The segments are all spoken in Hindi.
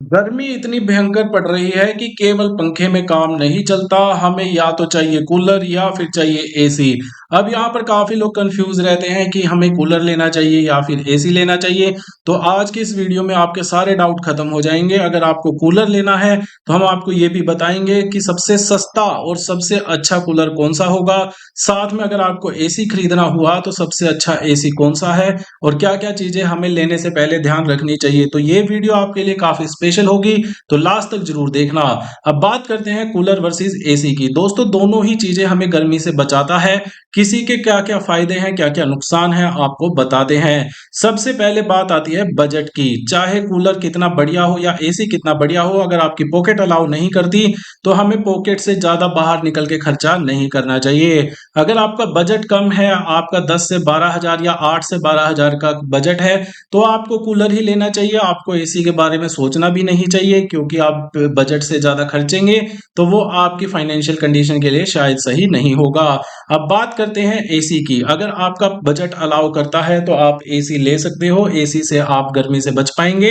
गर्मी इतनी भयंकर पड़ रही है कि केवल पंखे में काम नहीं चलता। हमें या तो चाहिए कूलर या फिर चाहिए एसी। अब यहाँ पर काफी लोग कंफ्यूज रहते हैं कि हमें कूलर लेना चाहिए या फिर एसी लेना चाहिए। तो आज की इस वीडियो में आपके सारे डाउट खत्म हो जाएंगे। अगर आपको कूलर लेना है तो हम आपको ये भी बताएंगे कि सबसे सस्ता और सबसे अच्छा कूलर कौन सा होगा। साथ में अगर आपको एसी खरीदना हुआ तो सबसे अच्छा एसी कौन सा है और क्या क्या चीजें हमें लेने से पहले ध्यान रखनी चाहिए। तो ये वीडियो आपके लिए काफी स्पेशल होगी, तो लास्ट तक जरूर देखना। अब बात करते हैं कूलर वर्सेस एसी की। दोस्तों दोनों ही चीजें हमें गर्मी से बचाता है। किसी के क्या क्या फायदे हैं, क्या क्या नुकसान है, आपको बताते हैं। सबसे पहले बात आती है बजट की। चाहे कूलर कितना बढ़िया हो या एसी कितना बढ़िया हो, अगर आपकी पॉकेट अलाउ नहीं करती तो हमें पॉकेट से ज्यादा बाहर निकल के खर्चा नहीं करना चाहिए। अगर आपका बजट कम है, आपका 10 से 12 हजार या 8 से 12 हजार का बजट है, तो आपको कूलर ही लेना चाहिए। आपको एसी के बारे में सोचना भी नहीं चाहिए, क्योंकि आप बजट से ज्यादा खर्चेंगे तो वो आपकी फाइनेंशियल कंडीशन के लिए शायद सही नहीं होगा। अब बात करते हैं एसी की। अगर आपका बजट अलाउ करता है तो आप एसी ले सकते हो, एसी से आप गर्मी से बच पाएंगे।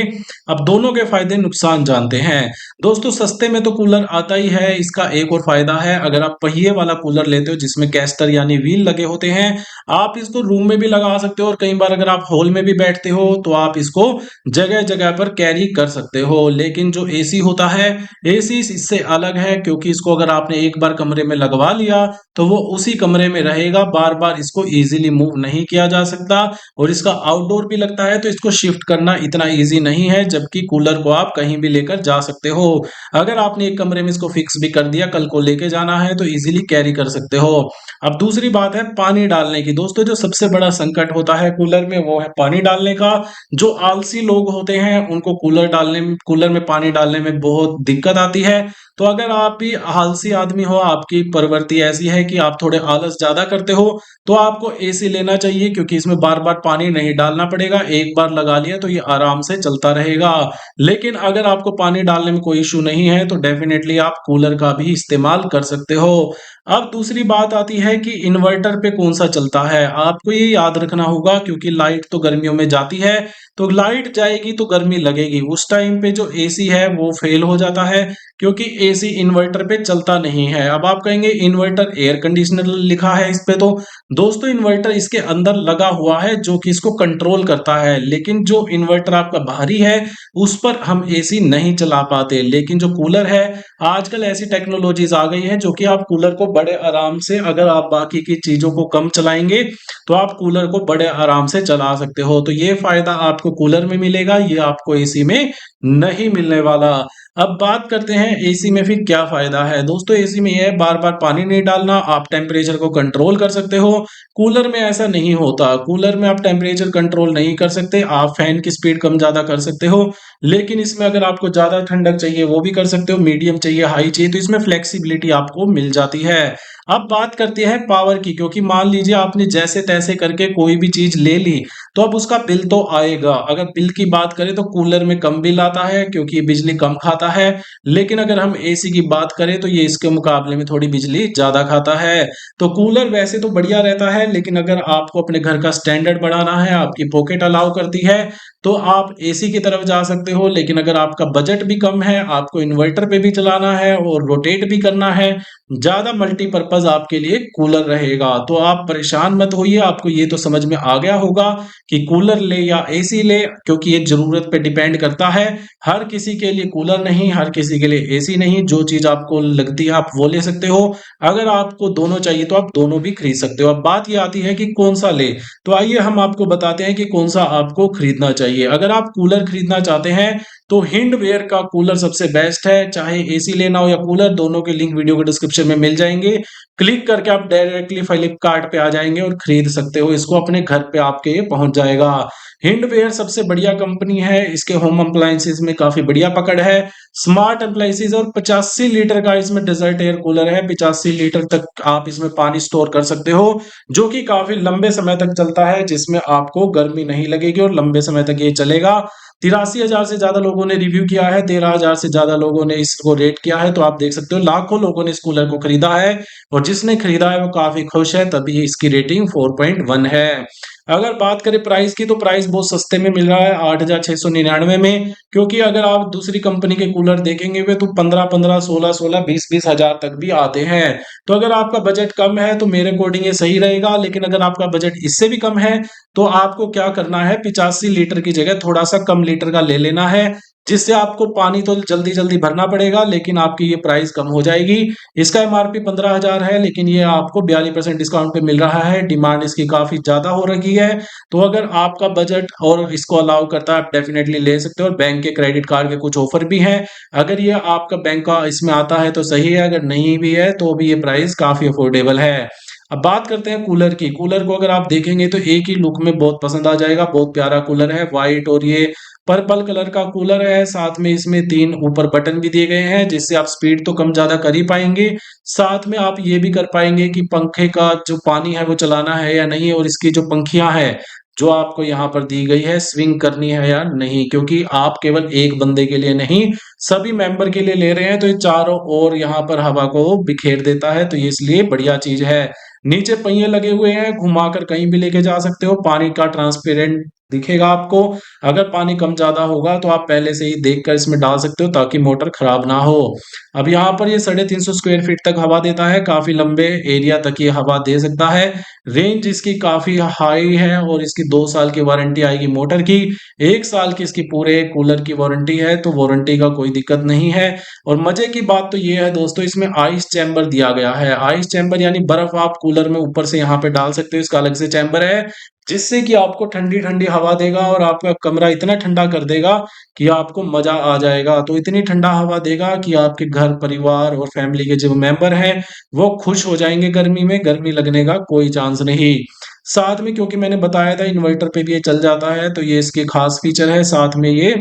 अब दोनों के फायदे नुकसान जानते हैं। दोस्तों सस्ते में तो कूलर आता ही है। इसका एक और फायदा है, अगर आप पहिए वाला कूलर लेते हो जिसमें कैस्टर यानी व्हील लगे होते हैं, आप इसको रूम में भी लगा सकते हो और कई बार अगर आप हॉल में भी बैठते हो तो आप इसको जगह जगह पर कैरी कर सकते हो। लेकिन जो एसी होता है, एसी इससे अलग है, क्योंकि इसको अगर आपने एक बार कमरे में लगवा लिया तो वो उसी कमरे में रहेगा, बार बार इसको इजीली मूव नहीं किया जा सकता। और इसका आउटडोर भी लगता है तो इसको शिफ्ट करना इतना इजी नहीं है, जबकि कूलर को आप कहीं भी लेकर जा सकते हो। अगर आपने एक कमरे में इसको फिक्स भी कर दिया, कल को लेके जाना है तो इजीली कैरी कर सकते हो। अब दूसरी बात है पानी डालने की। दोस्तों जो सबसे बड़ा संकट होता है कूलर में वो है पानी डालने का। जो आलसी लोग होते हैं उनको कूलर में पानी डालने में बहुत दिक्कत आती है। तो अगर आप भी आलसी आदमी हो, आपकी प्रवृत्ति ऐसी है कि आप थोड़े आलस ज्यादा करते हो, तो आपको एसी लेना चाहिए, क्योंकि इसमें बार बार पानी नहीं डालना पड़ेगा। एक बार लगा लिया तो ये आराम से चलता रहेगा। लेकिन अगर आपको पानी डालने में कोई इशू नहीं है तो डेफिनेटली आप कूलर का भी इस्तेमाल कर सकते हो। अब दूसरी बात आती है कि इन्वर्टर पे कौन सा चलता है। आपको ये याद रखना होगा, क्योंकि लाइट तो गर्मियों में जाती है, तो लाइट जाएगी तो गर्मी लगेगी। उस टाइम पे जो एसी है वो फेल हो जाता है, क्योंकि एसी इन्वर्टर पे चलता नहीं है। अब आप कहेंगे इन्वर्टर एयर कंडीशनर लिखा है इस पे, तो दोस्तों इन्वर्टर इसके अंदर लगा हुआ है जो कि इसको कंट्रोल करता है। लेकिन जो इन्वर्टर आपका बाहरी है उस पर हम एसी नहीं चला पाते। लेकिन जो कूलर है, आजकल ऐसी टेक्नोलॉजीज आ गई है जो कि आप कूलर को बड़े आराम से, अगर आप बाकी की चीजों को कम चलाएंगे तो आप कूलर को बड़े आराम से चला सकते हो। तो ये फायदा आपको कूलर में मिलेगा, ये आपको एसी में नहीं मिलने वाला। अब बात करते हैं एसी में फिर क्या फायदा है। दोस्तों एसी में यह है बार बार पानी नहीं डालना, आप टेम्परेचर को कंट्रोल कर सकते हो। कूलर में ऐसा नहीं होता। कूलर में आप टेम्परेचर कंट्रोल नहीं कर सकते, आप फैन की स्पीड कम ज्यादा कर सकते हो। लेकिन इसमें अगर आपको ज्यादा ठंडक चाहिए वो भी कर सकते हो, मीडियम चाहिए, हाई चाहिए, तो इसमें फ्लेक्सिबिलिटी आपको मिल जाती है। अब बात करते हैं पावर की, क्योंकि मान लीजिए आपने जैसे तैसे करके कोई भी चीज ले ली तो अब उसका बिल तो आएगा। अगर बिल की बात करें तो कूलर में कम बिल आता है, क्योंकि ये बिजली कम खाता है। लेकिन अगर हम एसी की बात करें तो ये इसके मुकाबले में थोड़ी बिजली ज्यादा खाता है। तो कूलर वैसे तो बढ़िया रहता है, लेकिन अगर आपको अपने घर का स्टैंडर्ड बढ़ाना है, आपकी पॉकेट अलाउ करती है, तो आप एसी की तरफ जा सकते हो। लेकिन अगर आपका बजट भी कम है, आपको इन्वर्टर पे भी चलाना है और रोटेट भी करना है, ज्यादा मल्टीपर्पज आपके लिए कूलर रहेगा। तो आप परेशान मत होइए, आपको ये तो समझ में आ गया होगा कि कूलर ले या एसी ले, क्योंकि ये जरूरत पे डिपेंड करता है। हर किसी के लिए कूलर नहीं, हर किसी के लिए एसी नहीं। जो चीज आपको लगती है आप वो ले सकते हो। अगर आपको दोनों चाहिए तो आप दोनों भी खरीद सकते हो। अब बात ये आती है कि कौन सा ले, तो आइए हम आपको बताते हैं कि कौन सा आपको खरीदना चाहिए। अगर आप कूलर खरीदना चाहते हैं तो हिंडवेयर का कूलर सबसे बेस्ट है। चाहे एसी लेना हो या कूलर, दोनों के लिंक वीडियो के डिस्क्रिप्शन में मिल जाएंगे। क्लिक करके आप डायरेक्टली फ्लिपकार्ट पे आ जाएंगे और खरीद सकते हो इसको, अपने घर पे आपके ये पहुंच जाएगा। हिंडवेयर सबसे बढ़िया कंपनी है, इसके होम अप्लायंसेस में काफी बढ़िया पकड़ है। स्मार्ट अप्लायंसेस, और 85 लीटर का इसमें डेजर्ट एयर कूलर है। 85 लीटर तक आप इसमें पानी स्टोर कर सकते हो, जो कि काफी लंबे समय तक चलता है, जिसमें आपको गर्मी नहीं लगेगी और लंबे समय तक ये चलेगा। 83 हजार से ज्यादा लोगों ने रिव्यू किया है, 13 हजार से ज्यादा लोगों ने इसको रेट किया है। तो आप देख सकते हो लाखों लोगों ने इस कूलर को खरीदा है, और जिसने खरीदा है वो काफी खुश है, तभी इसकी रेटिंग 4.1 है। अगर बात करें प्राइस की, तो प्राइस बहुत सस्ते में मिल रहा है 8,699 में, क्योंकि अगर आप दूसरी कंपनी के कूलर देखेंगे वे तो 15-15, 16-16, 20-20 हजार तक भी आते हैं। तो अगर आपका बजट कम है तो मेरे अकॉर्डिंग ये सही रहेगा, लेकिन अगर आपका बजट इससे भी कम है तो आपको क्या करना है, 85 लीटर की जगह थोड़ा सा कम लीटर का ले लेना है, जिससे आपको पानी तो जल्दी जल्दी भरना पड़ेगा लेकिन आपकी ये प्राइस कम हो जाएगी। इसका एमआरपी 15,000 है, लेकिन ये आपको 42% डिस्काउंट पे मिल रहा है। डिमांड इसकी काफी ज्यादा हो रही है, तो अगर आपका बजट और इसको अलाउ करता है, आप डेफिनेटली ले सकते हो। और बैंक के क्रेडिट कार्ड के कुछ ऑफर भी हैं, अगर ये आपका बैंक का इसमें आता है तो सही है, अगर नहीं भी है तो भी ये प्राइस काफी अफोर्डेबल है। अब बात करते हैं कूलर की। कूलर को अगर आप देखेंगे तो एक ही लुक में बहुत पसंद आ जाएगा। बहुत प्यारा कूलर है, व्हाइट और ये पर्पल कलर का कूलर है। साथ में इसमें 3 ऊपर बटन भी दिए गए हैं, जिससे आप स्पीड तो कम ज्यादा कर ही पाएंगे। साथ में आप ये भी कर पाएंगे कि पंखे का जो पानी है वो चलाना है या नहीं, और इसकी जो पंखियां हैं जो आपको यहाँ पर दी गई है, स्विंग करनी है या नहीं, क्योंकि आप केवल एक बंदे के लिए नहीं सभी मेंबर के लिए ले रहे हैं, तो ये चारों ओर यहाँ पर हवा को बिखेर देता है, तो ये इसलिए बढ़िया चीज है। नीचे पहिए लगे हुए हैं, घुमाकर कहीं भी लेके जा सकते हो। पानी का ट्रांसपेरेंट दिखेगा आपको। अगर पानी कम ज्यादा होगा तो आप पहले से ही देखकर इसमें डाल सकते हो ताकि मोटर खराब ना हो। अब यहाँ पर ये 350 स्क्वायर फीट तक हवा देता है, काफी लंबे एरिया तक ये हवा दे सकता है। रेंज इसकी काफी हाई है और इसकी 2 साल की वारंटी आएगी मोटर की। 1 साल की इसकी पूरे कूलर की वारंटी है, तो वारंटी का कोई दिक्कत नहीं है। और मजे की बात तो ये है दोस्तों, इसमें आइस चैम्बर दिया गया है। आइस चैम्बर यानी बर्फ आप कूलर में ऊपर से यहाँ पे डाल सकते हो, इसका अलग से चैम्बर है, जिससे कि आपको ठंडी ठंडी हवा देगा और आपका कमरा इतना ठंडा कर देगा कि आपको मजा आ जाएगा। तो इतनी ठंडा हवा देगा कि आपके घर परिवार और फैमिली के जो मेंबर हैं वो खुश हो जाएंगे। गर्मी में गर्मी लगने का कोई चांस नहीं। साथ में क्योंकि मैंने बताया था इन्वर्टर पे भी ये चल जाता है, तो ये इसके खास फीचर है। साथ में ये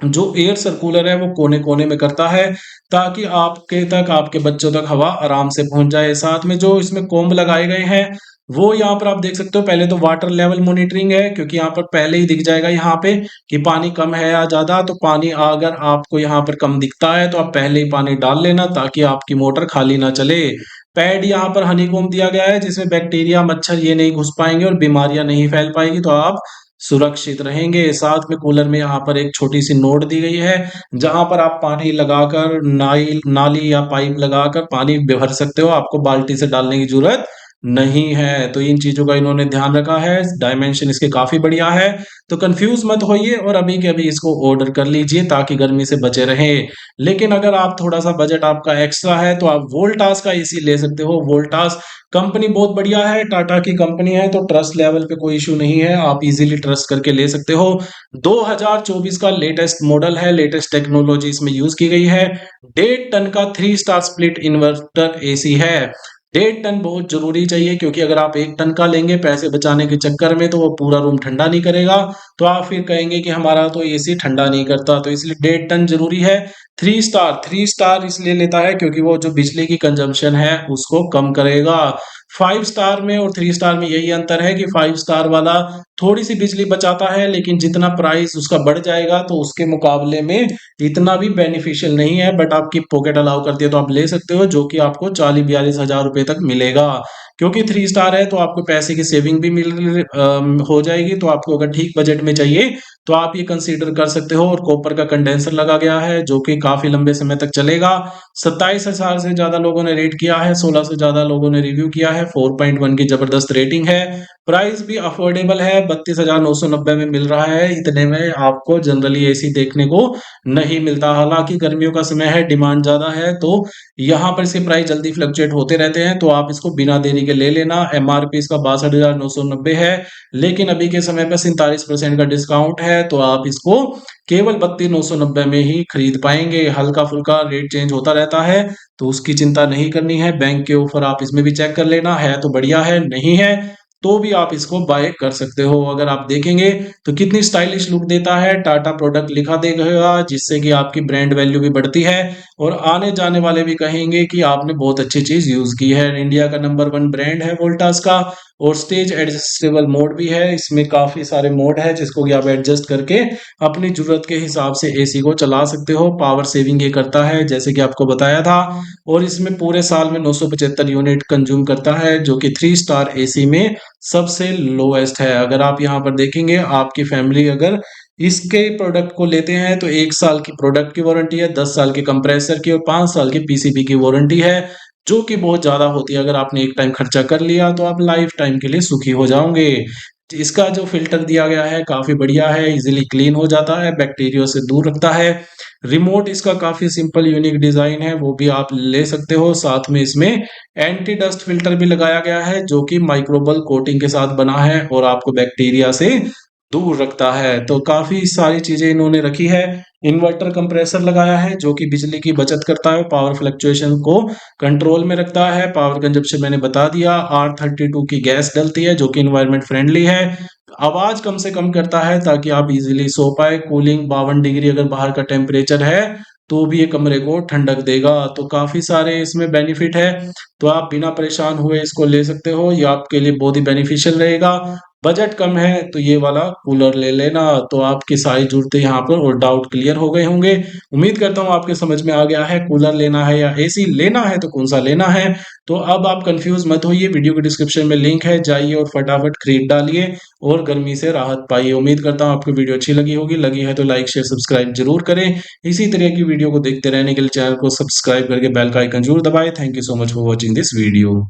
जो एयर सर्कुलर है वो कोने कोने में करता है, ताकि आपके तक आपके बच्चों तक हवा आराम से पहुंच जाए। साथ में जो इसमें कोम्ब लगाए गए हैं वो यहाँ पर आप देख सकते हो। पहले तो वाटर लेवल मॉनिटरिंग है, क्योंकि यहाँ पर पहले ही दिख जाएगा यहाँ पे कि पानी कम है या ज्यादा। तो पानी अगर आपको यहाँ पर कम दिखता है तो आप पहले ही पानी डाल लेना, ताकि आपकी मोटर खाली ना चले। पैड यहाँ पर हनीकॉम्ब दिया गया है, जिसमें बैक्टीरिया मच्छर ये नहीं घुस पाएंगे और बीमारियां नहीं फैल पाएगी, तो आप सुरक्षित रहेंगे। साथ में कूलर में यहाँ पर एक छोटी सी नोट दी गई है, जहां पर आप पानी लगाकर नाली या पाइप लगाकर पानी भर सकते हो, आपको बाल्टी से डालने की जरूरत नहीं है। तो इन चीजों का इन्होंने ध्यान रखा है। डायमेंशन इसके काफी बढ़िया है, तो कंफ्यूज मत होइए और अभी के अभी इसको ऑर्डर कर लीजिए ताकि गर्मी से बचे रहें। लेकिन अगर आप थोड़ा सा बजट आपका एक्स्ट्रा है तो आप वोल्टास का एसी ले सकते हो। वोल्टास कंपनी बहुत बढ़िया है, टाटा की कंपनी है, तो ट्रस्ट लेवल पे कोई इशू नहीं है, आप इजीली ट्रस्ट करके ले सकते हो। 2024 का लेटेस्ट मॉडल है, लेटेस्ट टेक्नोलॉजी इसमें यूज की गई है। 1.5 टन का 3 स्टार स्प्लिट इन्वर्टर एसी है। 1.5 टन बहुत जरूरी चाहिए, क्योंकि अगर आप 1 टन का लेंगे पैसे बचाने के चक्कर में तो वो पूरा रूम ठंडा नहीं करेगा, तो आप फिर कहेंगे कि हमारा तो एसी ठंडा नहीं करता, तो इसलिए 1.5 टन जरूरी है। 3 स्टार इसलिए लेता है क्योंकि वो जो बिजली की कंजम्पशन है उसको कम करेगा। 5 स्टार में और 3 स्टार में यही अंतर है कि 5 स्टार वाला थोड़ी सी बिजली बचाता है, लेकिन जितना प्राइस उसका बढ़ जाएगा तो उसके मुकाबले में इतना भी बेनिफिशियल नहीं है। बट आपकी पॉकेट अलाउ करती है तो आप ले सकते हो, जो कि आपको 40-42 हजार रुपए तक मिलेगा। क्योंकि 3 स्टार है तो आपको पैसे की सेविंग भी हो जाएगी। तो आपको अगर ठीक बजट में चाहिए तो आप ये कंसीडर कर सकते हो। और कॉपर का कंडेंसर लगा गया है, जो कि काफी लंबे समय तक चलेगा। 27,000 से ज्यादा लोगों ने रेट किया है, 16 से ज्यादा लोगों ने रिव्यू किया है। 4.1 की जबरदस्त रेटिंग है। प्राइस भी अफोर्डेबल है, 32,990 में मिल रहा है। इतने में आपको जनरली एसी देखने को नहीं मिलता। हालांकि गर्मियों का समय है, डिमांड ज्यादा है, तो यहाँ पर इसके प्राइस जल्दी फ्लक्चुएट होते रहते हैं, तो आप इसको बिना देरी के ले लेना। एमआरपी इसका 62,990 है, लेकिन अभी के समय पर 47% का डिस्काउंट है, तो आप इसको केवल 32,990 में ही खरीद पाएंगे। हल्का फुल्का रेट चेंज होता रहता है, तो उसकी चिंता नहीं करनी है। बैंक के ऑफर आप इसमें भी चेक कर लेना, है तो बढ़िया है, नहीं है तो भी आप इसको बाय कर सकते हो। अगर आप देखेंगे तो कितनी स्टाइलिश लुक देता है, टाटा प्रोडक्ट लिखा देगा, जिससे कि आपकी ब्रांड वैल्यू भी बढ़ती है और आने जाने वाले भी कहेंगे कि आपने बहुत अच्छी चीज यूज की है। इंडिया का नंबर 1 ब्रांड है वोल्टास का। और स्टेज एडजस्टेबल मोड भी है, इसमें काफी सारे मोड है जिसको कि आप एडजस्ट करके अपनी जरूरत के हिसाब से एसी को चला सकते हो। पावर सेविंग ये करता है, जैसे कि आपको बताया था। और इसमें पूरे साल में 975 यूनिट कंज्यूम करता है, जो कि 3 स्टार एसी में सबसे लोएस्ट है। अगर आप यहाँ पर देखेंगे, आपकी फैमिली अगर इसके प्रोडक्ट को लेते हैं तो 1 साल की प्रोडक्ट की वारंटी है, 10 साल के कंप्रेसर की और 5 साल की पीसीबी की वारंटी है, जो कि बहुत ज़्यादा होती है। अगर आपने एक टाइम खर्चा कर लिया तो आप लाइफ टाइम के लिए सुखी हो जाओगे। इसका जो फ़िल्टर दिया गया है काफ़ी बढ़िया है, इज़िली क्लीन हो जाता है, बैक्टीरिया से दूर रखता है। रिमोट इसका काफ़ी सिंपल यूनिक डिज़ाइन है, वो भी आप ले सकते हो। साथ में इसमें एंटी डस्ट फ़िल्टर भी लगाया गया है, जो कि माइक्रोबल कोटिंग के साथ बना है और आपको बैक्टीरिया से दूर रखता है। तो काफ़ी सारी चीज़ें इन्होंने रखी है। इन्वर्टर कंप्रेसर लगाया है, जो कि बिजली की बचत करता है, पावर फ्लक्चुएशन को कंट्रोल में रखता है। पावर कंजप्शन मैंने बता दिया। R32 की गैस डलती है, जो कि एनवायरनमेंट फ्रेंडली है। आवाज़ कम से कम करता है ताकि आप इज़िली सो पाएँ। कूलिंग 52 डिग्री अगर बाहर का टेम्परेचर है, तो भी ये कमरे को ठंडक देगा। तो काफ़ी सारे इसमें बेनिफिट है, तो आप बिना परेशान हुए इसको ले सकते हो। ये आपके लिए बहुत ही बेनिफिशियल रहेगा। बजट कम है तो ये वाला कूलर ले लेना। तो आपकी सारी ज़रूरतें यहाँ पर और डाउट क्लियर हो गए होंगे। उम्मीद करता हूँ आपके समझ में आ गया है, कूलर लेना है या एसी लेना है तो कौन-सा लेना है। तो अब आप कन्फ्यूज़ मत होइए, वीडियो के डिस्क्रिप्शन में लिंक है, जाइए और फटाफट खरीद डालिए और गर्मी से राहत पाइए। उम्मीद करता हूँ आपको वीडियो अच्छी लगी होगी, लगी है तो लाइक, शेयर, सब्सक्राइब ज़रूर करें। इसी तरह की वीडियो को देखते रहने के लिए चैनल को सब्सक्राइब करके बेल का आइकन ज़रूर दबाएँ। Thank you so much for watching this video.